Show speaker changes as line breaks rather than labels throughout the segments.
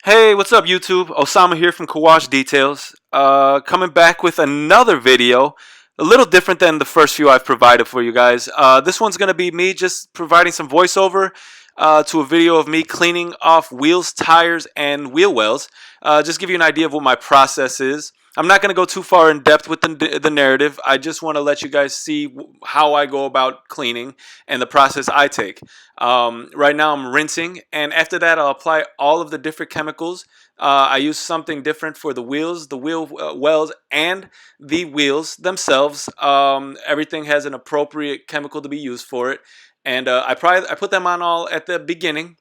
Hey, what's up YouTube? Osama here from Kawash Details. Coming back with another video, a little different than the first few I've provided for you guys. This one's going to be me just providing some voiceover to a video of me cleaning off wheels, tires, and wheel wells. Just give you an idea of what my process is. I'm not going to go too far in depth with the narrative. I just want to let you guys see how I go about cleaning and the process I take. Right now I'm rinsing, and after that I'll apply all of the different chemicals. I use something different for the wheels, the wheel wells, and the wheels themselves. Everything has an appropriate chemical to be used for it, and I put them on all at the beginning.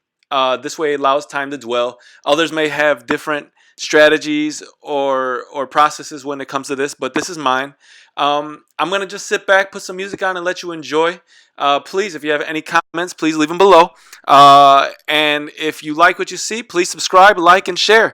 This way it allows time to dwell. Others may have different strategies or processes when it comes to this, but this is mine. I'm gonna just sit back, put some music on, and let you enjoy. Please, if you have any comments, please leave them below. And if you like what you see, please subscribe, like, and share.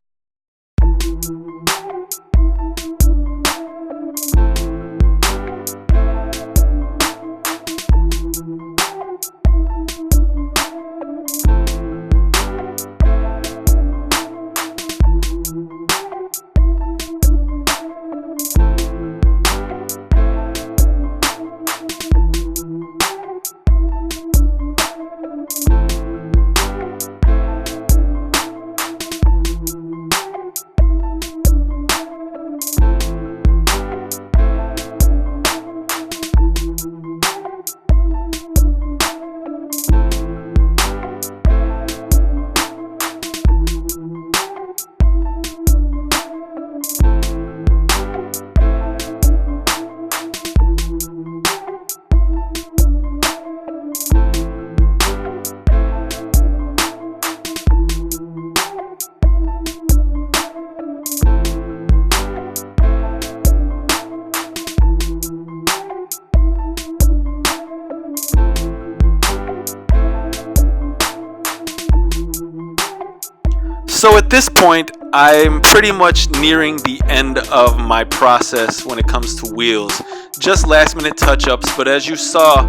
So at this point, I'm pretty much nearing the end of my process when it comes to wheels. Just last minute touch-ups, but as you saw,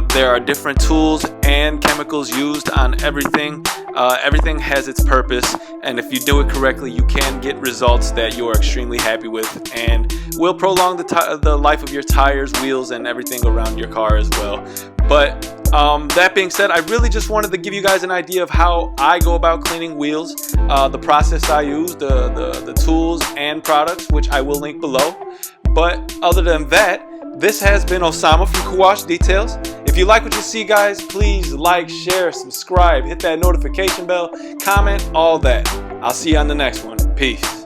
there are different tools and chemicals used on everything. Everything has its purpose, and if you do it correctly, you can get results that you are extremely happy with, and will prolong the life of your tires, wheels, and everything around your car as well. But that being said, I really just wanted to give you guys an idea of how I go about cleaning wheels, the process I use, the tools and products, which I will link below. But other than that, this has been Osama from Kawash Details. If you like what you see, guys, please like, share, subscribe, hit that notification bell, comment, all that. I'll see you on the next one. Peace.